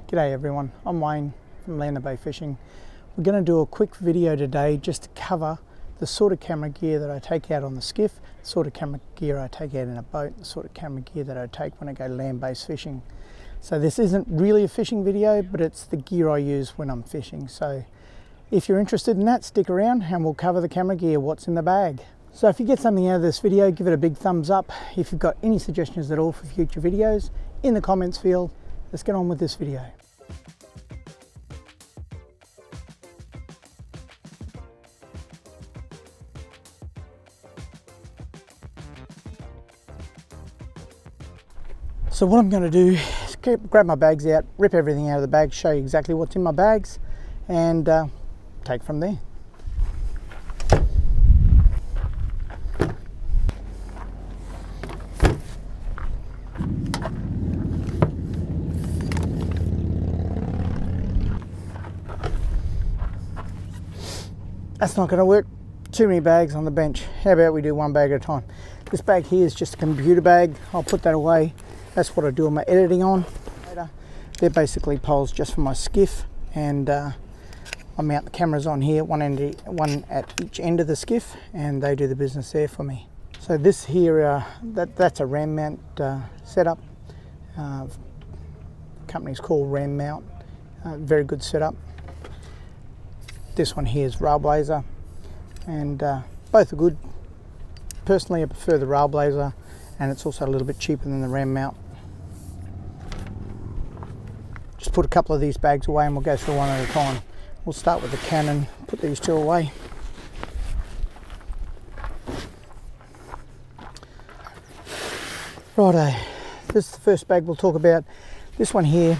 G'day everyone, I'm Wayne from Bay Fishing. We're going to do a quick video today just to cover the sort of camera gear that I take out on the skiff, the sort of camera gear I take out in a boat, the sort of camera gear that I take when I go land-based fishing. So this isn't really a fishing video, but it's the gear I use when I'm fishing. So if you're interested in that, stick around and we'll cover the camera gear, what's in the bag. So if you get something out of this video, give it a big thumbs up. If you've got any suggestions at all for future videos, in the comments field. Let's get on with this video. So what I'm going to do is grab my bags out, rip everything out of the bag, show you exactly what's in my bags, and take from there. That's not going to work. Too many bags on the bench. How about we do one bag at a time? This bag here is just a computer bag. I'll put that away. That's what I do my editing on. They're basically poles just for my skiff, and I mount the cameras on here, one at each end of the skiff, and they do the business there for me. So this here, that's a ram mount setup. The company's called Ram Mount. Very good setup. This one here is Railblazer, and both are good. Personally, I prefer the Railblazer, and it's also a little bit cheaper than the Ram Mount. Just put a couple of these bags away and we'll go through one at a time. We'll start with the Canon, put these two away. Righto, this is the first bag we'll talk about. This one here,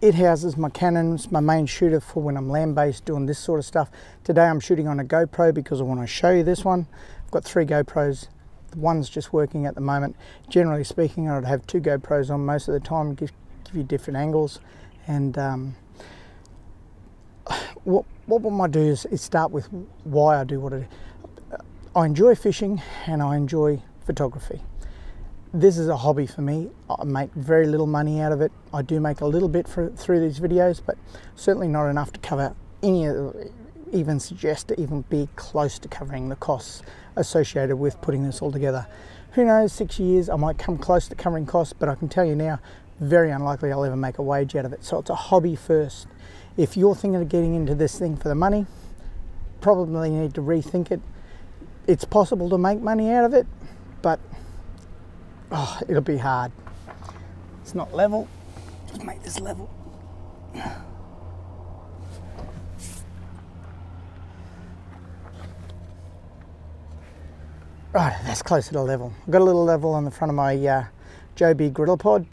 it houses my Canons, my main shooter for when I'm land-based doing this sort of stuff. Today I'm shooting on a GoPro because I want to show you this one. I've got 3 GoPros. One's just working at the moment. Generally speaking, I'd have 2 GoPros on most of the time, give you different angles. And what I might do is start with why I do what I do. I enjoy fishing and I enjoy photography. This is a hobby for me. I make very little money out of it. I do make a little bit through these videos, but certainly not enough to cover even suggest to even be close to covering the costs associated with putting this all together. Who knows, 6 years I might come close to covering costs, but I can tell you now, very unlikely I'll ever make a wage out of it. So it's a hobby first. If you're thinking of getting into this thing for the money, probably need to rethink it. It's possible to make money out of it, but it'll be hard. It's not level. Just make this level. Right, that's closer to level. I've got a little level on the front of my Joby griddle pod.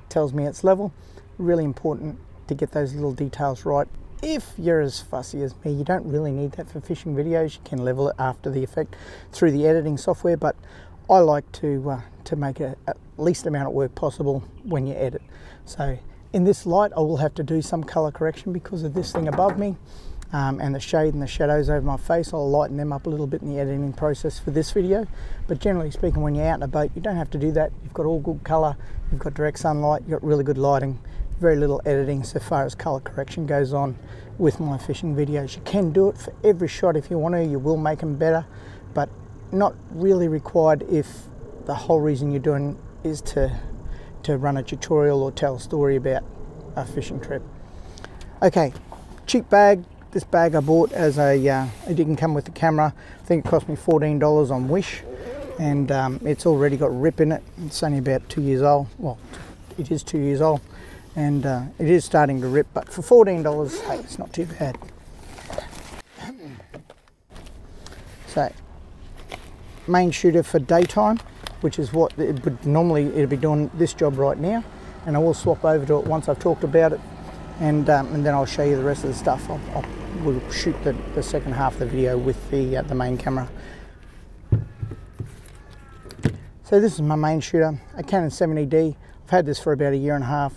Tells me it's level. Really important to get those little details right. If you're as fussy as me, you don't really need that for fishing videos. You can level it after the effect through the editing software, but I like to make it at least amount of work possible when you edit. So in this light, I will have to do some color correction because of this thing above me. And the shade and the shadows over my face, I'll lighten them up a little bit in the editing process for this video. But generally speaking, when you're out in a boat, you don't have to do that. You've got all good color, you've got direct sunlight, you've got really good lighting, very little editing so far as color correction goes on with my fishing videos. You can do it for every shot if you want to. You will make them better, but not really required if the whole reason you're doing is to run a tutorial or tell a story about a fishing trip. Okay, cheap bag. This bag I bought as it didn't come with the camera. I think it cost me $14 on Wish, and it's already got rip in it. It's only about 2 years old. Well, it is 2 years old, and it is starting to rip, but for $14, hey, it's not too bad. So, main shooter for daytime, which is what it would normally, it'd be doing this job right now, and I will swap over to it once I've talked about it, and then I'll show you the rest of the stuff. We'll shoot the second half of the video with the main camera. So this is my main shooter, a Canon 70D. I've had this for about 1.5 years.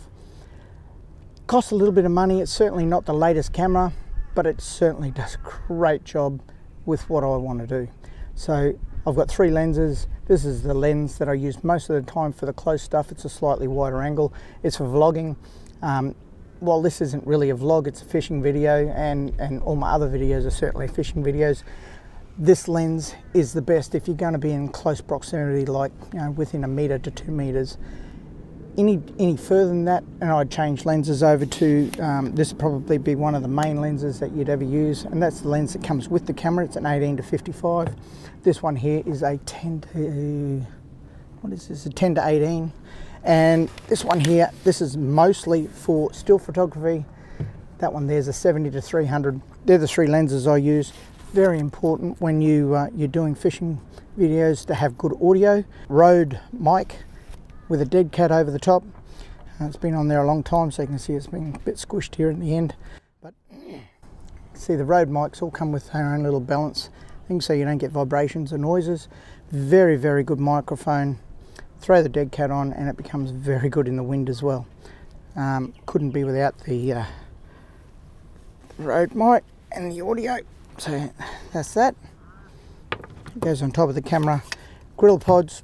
Costs a little bit of money. It's certainly not the latest camera, but it certainly does a great job with what I want to do. So I've got 3 lenses. This is the lens that I use most of the time for the close stuff. It's a slightly wider angle. It's for vlogging. while this isn't really a vlog, it's a fishing video, and all my other videos are certainly fishing videos, this lens is the best if you're going to be in close proximity, like, you know, within 1 metre to 2 metres. Any further than that, and I'd change lenses over to, this would probably be one of the main lenses that you'd ever use, and that's the lens that comes with the camera. It's an 18 to 55. This one here is a 10 to, what is this, a 10 to 18. And this one here, this is mostly for still photography. That one there's a 70 to 300. They're the 3 lenses I use. Very important when you're doing fishing videos to have good audio. Rode mic with a dead cat over the top. It's been on there a long time, so you can see it's been a bit squished here in the end. But see, the Rode mics all come with their own little balance thing, so you don't get vibrations or noises. Very, very good microphone. Throw the dead cat on and it becomes very good in the wind as well. Couldn't be without the Rode mic and the audio. So that's that. It goes on top of the camera. Grill pods.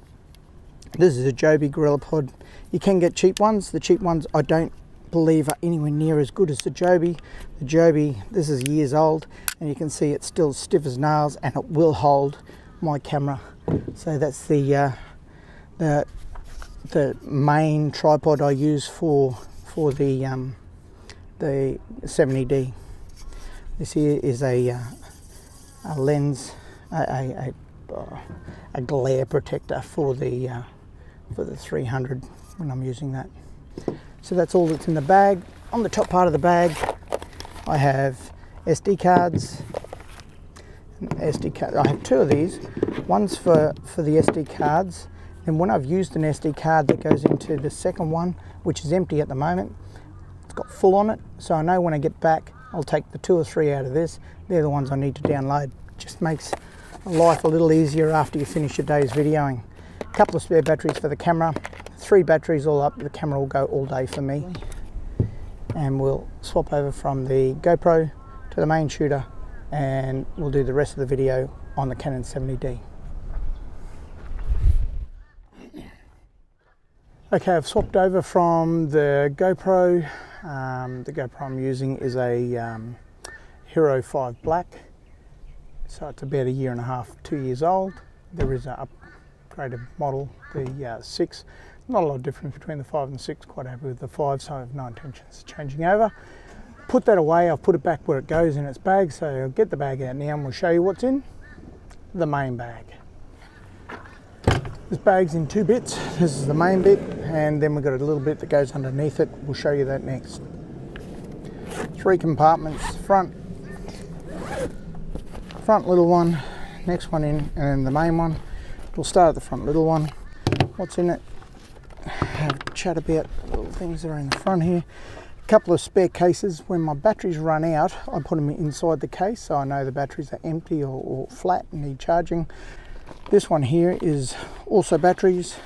This is a Joby Gorilla Pod. You can get cheap ones. The cheap ones I don't believe are anywhere near as good as the Joby. The Joby, this is years old, and you can see it's still stiff as nails, and it will hold my camera. So that's the main tripod I use for the 70D. This here is a lens, a glare protector for the 300 when I'm using that. So that's all that's in the bag. On the top part of the bag, I have SD cards. I have 2 of these. One's for the SD cards, and when I've used an SD card, that goes into the second one, which is empty at the moment. It's got full on it, so I know when I get back, I'll take the 2 or 3 out of this. They're the ones I need to download. Just makes life a little easier after you finish your day's videoing. A couple of spare batteries for the camera. 3 batteries all up. The camera will go all day for me. And we'll swap over from the GoPro to the main shooter, and we'll do the rest of the video on the Canon 70D. Okay, I've swapped over from the GoPro. The GoPro I'm using is a Hero 5 Black. So it's about 1.5 years, 2 years old. There is an upgraded model, the 6. Not a lot of difference between the 5 and the 6. Quite happy with the 5, so I have no intentions of changing over. Put that away. I'll put it back where it goes in its bag. So I'll get the bag out now and we'll show you what's in the main bag. This bag's in 2 bits. This is the main bit, and then we've got a little bit that goes underneath it. We'll show you that next. 3 compartments, front little one, next one in, and then the main one. We'll start at the front little one. What's in it? Have a chat about little things that are in the front here. A couple of spare cases. When my batteries run out, I put them inside the case, so I know the batteries are empty or flat and need charging. This one here is also batteries.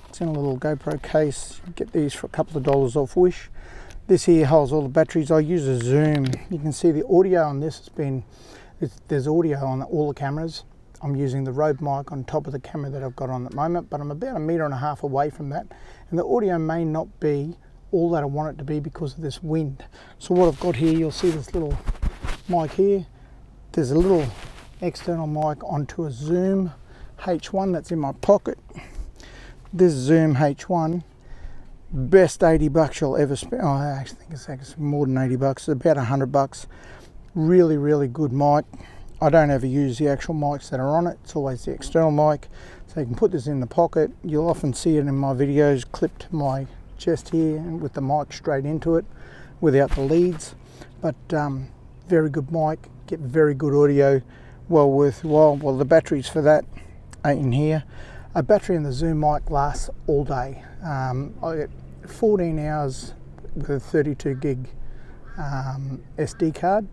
It's in a little GoPro case. You get these for a couple of dollars off Wish. This here holds all the batteries. I use a zoom. You can see the audio on this has been, there's audio on all the cameras. I'm using the Rode mic on top of the camera that I've got on at the moment, but I'm about 1.5 meters away from that. And the audio may not be all that I want it to be because of this wind. So what I've got here, you'll see this little mic here. There's a little external mic onto a Zoom H1 that's in my pocket. This Zoom H1, best 80 bucks you'll ever spend. Oh, I actually think it's more than 80 bucks. It's about 100 bucks. Really, really good mic. I don't ever use the actual mics that are on it. It's always the external mic. So you can put this in the pocket. You'll often see it in my videos clipped to my chest here and with the mic straight into it without the leads. But very good mic, get very good audio, well worthwhile. Well, the batteries for that are in here. A battery in the Zoom mic lasts all day. I get 14 hours with a 32 gig SD card,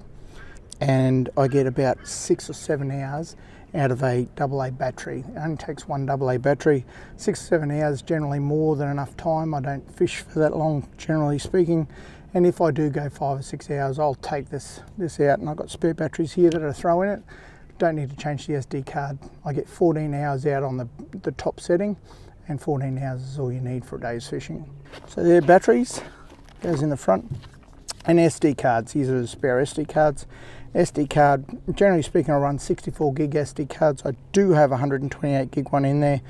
and I get about 6 or 7 hours out of a AA battery. It only takes one AA battery. 6 or 7 hours, generally more than enough time. I don't fish for that long, generally speaking. And if I do go 5 or 6 hours, I'll take this out, and I've got spare batteries here that I throw in it. Don't need to change the SD card. I get 14 hours out on the top setting, and 14 hours is all you need for a day's fishing. So there, batteries, goes in the front. And SD cards, these are the spare SD cards. SD card, generally speaking, I run 64 gig SD cards. I do have a 128 gig one in there.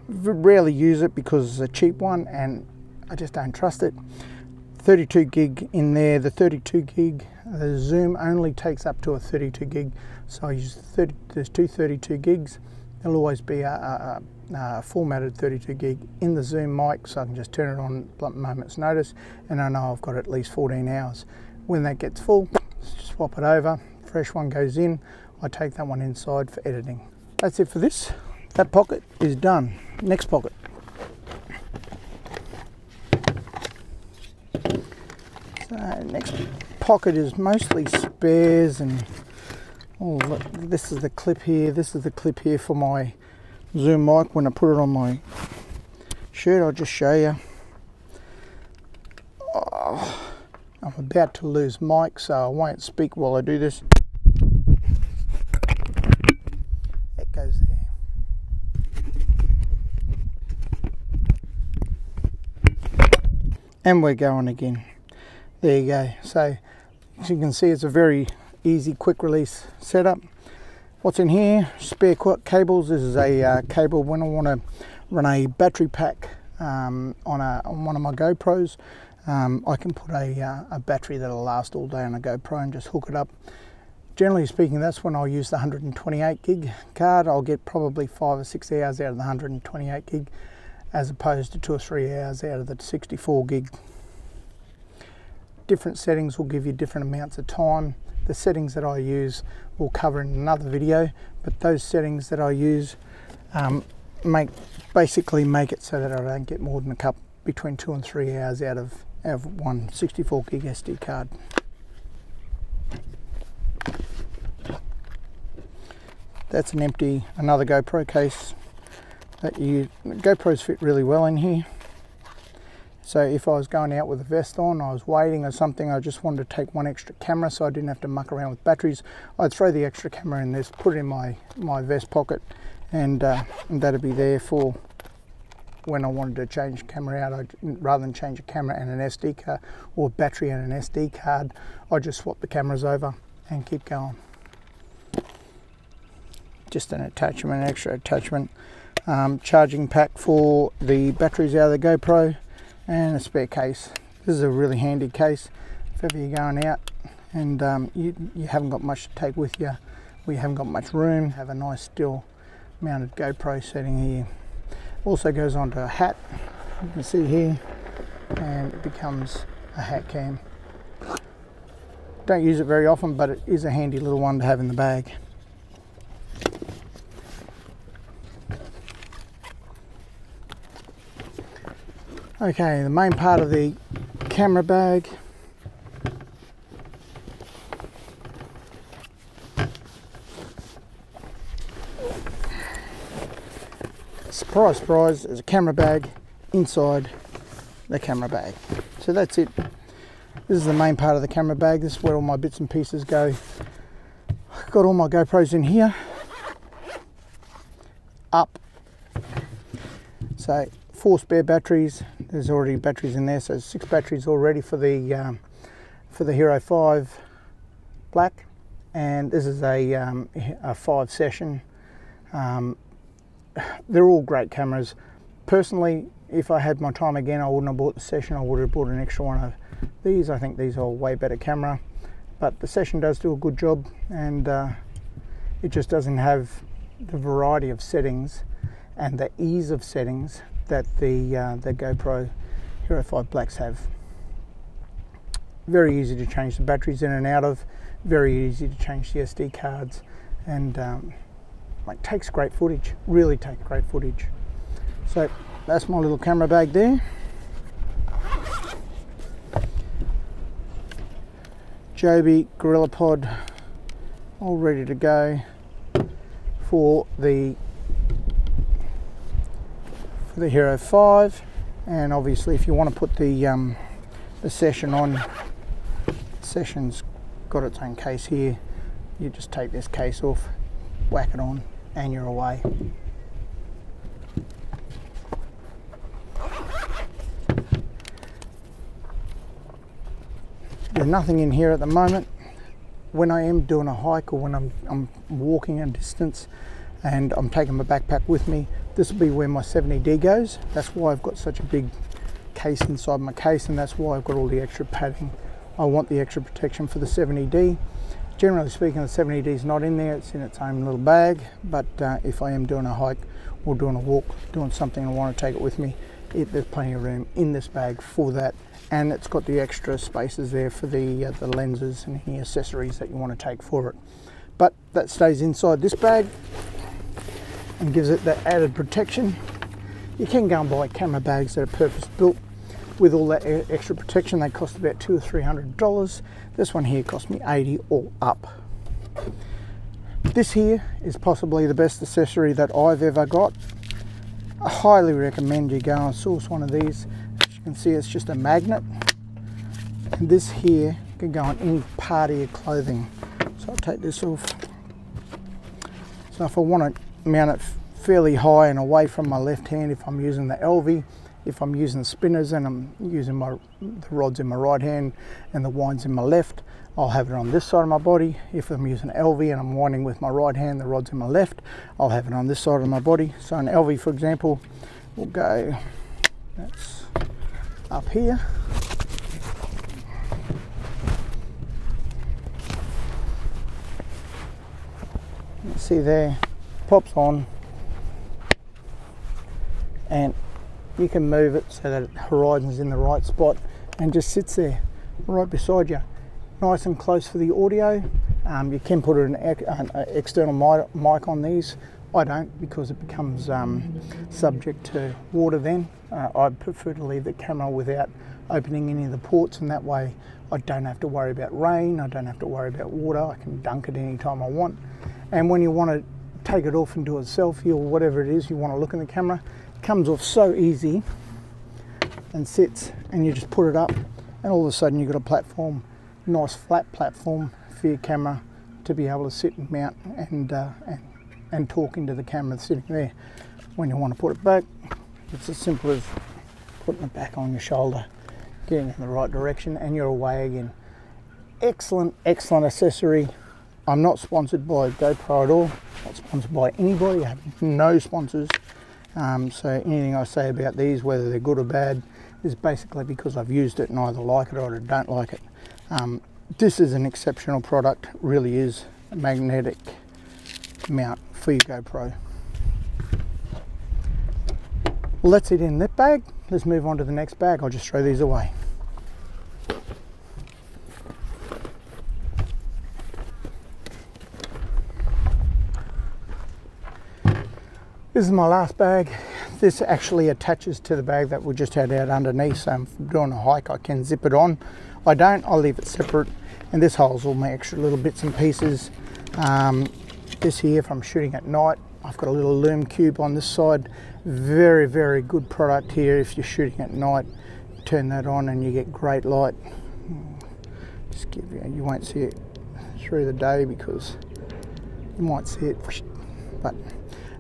Rarely use it because it's a cheap one and I just don't trust it. 32 gig in there. The 32 gig, the zoom only takes up to a 32 gig. So I use there's two 32 gigs. There'll always be a formatted 32 gig in the zoom mic, so I can just turn it on at a moment's notice and I know I've got at least 14 hours. When that gets full, swap it over, fresh one goes in, I take that one inside for editing. That's it for this. That pocket is done. Next pocket. So next pocket is mostly spares, and oh look, this is the clip here, this is the clip here for my zoom mic. When I put it on my shirt, I'll just show you. Oh, I'm about to lose mic, so I won't speak while I do this. It goes there. And we're going again. There you go. So as you can see, it's a very easy quick release setup. What's in here? Spare cables. This is a cable when I want to run a battery pack on one of my GoPros. I can put a battery that'll last all day on a GoPro and just hook it up. Generally speaking, that's when I'll use the 128 gig card. I'll get probably 5 or 6 hours out of the 128 gig as opposed to 2 or 3 hours out of the 64 gig. Different settings will give you different amounts of time. The settings that I use we'll cover in another video, but those settings that I use basically make it so that I don't get more than between 2 and 3 hours out of one 64 gig SD card. That's another GoPro case GoPros fit really well in here. So if I was going out with a vest on, I was wading or something, I just wanted to take one extra camera so I didn't have to muck around with batteries, I'd throw the extra camera in this, put it in my vest pocket, and that'd be there for when I wanted to change the camera out. Rather than change a camera and an SD card, or battery and an SD card, I just swap the cameras over and keep going. Just an attachment, an extra attachment. Charging pack for the batteries out of the GoPro, and a spare case. This is a really handy case if ever you're going out and you haven't got much to take with you, or you haven't got much room. Have a nice still mounted GoPro setting here. Also goes onto a hat, you can see here, and it becomes a hat cam. Don't use it very often, but it is a handy little one to have in the bag. Okay, the main part of the camera bag. Surprise, surprise, there's a camera bag inside the camera bag. So that's it. This is the main part of the camera bag. This is where all my bits and pieces go. I've got all my GoPros in here. Up. So 4 spare batteries. There's already batteries in there, so 6 batteries already for the Hero 5 Black, and this is a 5 session. They're all great cameras. Personally, if I had my time again, I wouldn't have bought the session. I would have bought an extra one of these. I think these are a way better camera, but the session does do a good job, and it just doesn't have the variety of settings and the ease of settings that the GoPro Hero 5 Blacks have. Very easy to change the batteries in and out of, very easy to change the SD cards, and like takes great footage, really takes great footage. So that's my little camera bag there. Joby Gorilla Pod all ready to go for the Hero 5, and obviously if you want to put the session on, the session's got its own case here. You just take this case off, whack it on, and you're away. There's nothing in here at the moment. When I am doing a hike or when I'm walking a distance and I'm taking my backpack with me, this will be where my 70D goes. That's why I've got such a big case inside my case, and that's why I've got all the extra padding. I want the extra protection for the 70D. Generally speaking, the 70D is not in there, it's in its own little bag, but if I am doing a hike or doing a walk, doing something and I want to take it with me, there's plenty of room in this bag for that, and it's got the extra spaces there for the lenses and any accessories that you want to take for it. But that stays inside this bag and gives it that added protection. You can go and buy camera bags that are purpose built with all that extra protection. They cost about $200 or $300. This one here cost me $80 all up. This here is possibly the best accessory that I've ever got. I highly recommend you go and source one of these. As you can see, it's just a magnet, and this here can go on any part of your clothing. So I'll take this off. So if I want to mount it fairly high and away from my left hand, if I'm using the LV, if I'm using spinners and I'm using the rods in my right hand and the winds in my left, I'll have it on this side of my body. If I'm using LV and I'm winding with my right hand, the rod's in my left, I'll have it on this side of my body. So an LV, for example, will go, that's up here. You can see there, pops on, and you can move it so that the horizon's in the right spot and just sits there right beside you. Nice and close for the audio. You can put an external mic on these. I don't, because it becomes subject to water then. I prefer to leave the camera without opening any of the ports, and that way I don't have to worry about rain, I don't have to worry about water. I can dunk it anytime I want. And when you want to take it off and do a selfie or whatever it is you want to look in the camera, it comes off so easy and sits, and you just put it up and all of a sudden you've got a platform, nice flat platform for your camera to be able to sit and mount and talk into the camera sitting there. When you want to put it back, it's as simple as putting it back on your shoulder, getting in the right direction, and you're away again. Excellent, excellent accessory. I'm not sponsored by GoPro at all, not sponsored by anybody. I have no sponsors. So anything I say about these, whether they're good or bad, is basically because I've used it and either like it or I don't like it. This is an exceptional product, really is. A magnetic mount for your GoPro. Well, that's it in that bag. Let's move on to the next bag. I'll just throw these away. This is my last bag. This actually attaches to the bag that we just had out underneath, so if I'm doing a hike I can zip it on. I don't, I'll leave it separate, and this holds all my extra little bits and pieces. This here, if I'm shooting at night, I've got a little lume cube on this side. Very, very good product here if you're shooting at night. Turn that on and you get great light. Just give you won't see it through the day because you might see it, but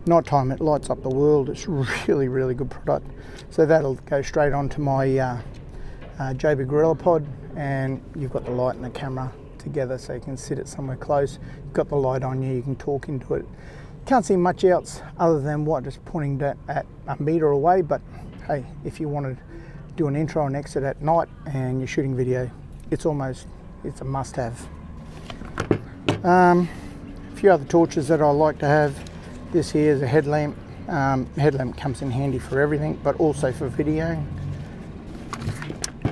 night time it lights up the world. It's really, really good product. So that'll go straight onto my JB Gorilla Pod, and you've got the light and the camera together, so you can sit it somewhere close. You've got the light on you can talk into it. Can't see much else other than what, just pointing at a meter away, but hey, if you want to do an intro and exit at night and you're shooting video, it's a must-have. A few other torches that I like to have. This here is a headlamp. Headlamp comes in handy for everything, but also for videoing.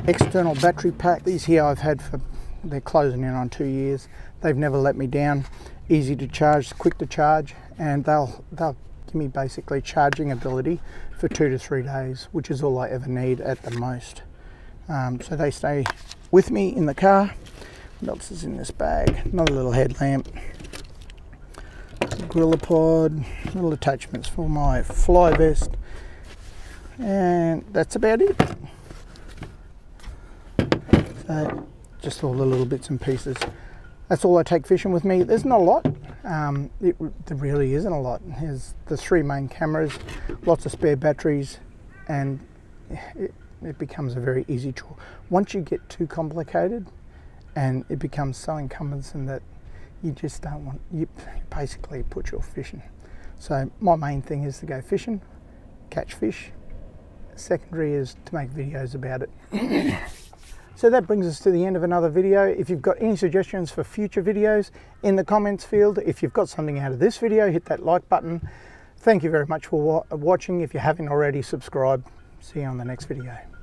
External battery pack. These here I've had for, they're closing in on 2 years. They've never let me down. Easy to charge, quick to charge, and they'll give me basically charging ability for 2 to 3 days, which is all I ever need at the most. So they stay with me in the car. What else is in this bag? Another little headlamp. Gorilla Pod, little attachments for my fly vest, and that's about it. So just all the little bits and pieces. That's all I take fishing with me. There's not a lot. There really isn't a lot. There's the 3 main cameras, lots of spare batteries, and it becomes a very easy chore. Once you get too complicated and it becomes so encumbersome that you just don't want, you basically put your fishing. So my main thing is to go fishing, catch fish. Secondary is to make videos about it. So that brings us to the end of another video. If you've got any suggestions for future videos, in the comments field, if you've got something out of this video, hit that like button. Thank you very much for watching. If you haven't already, subscribe. See you on the next video.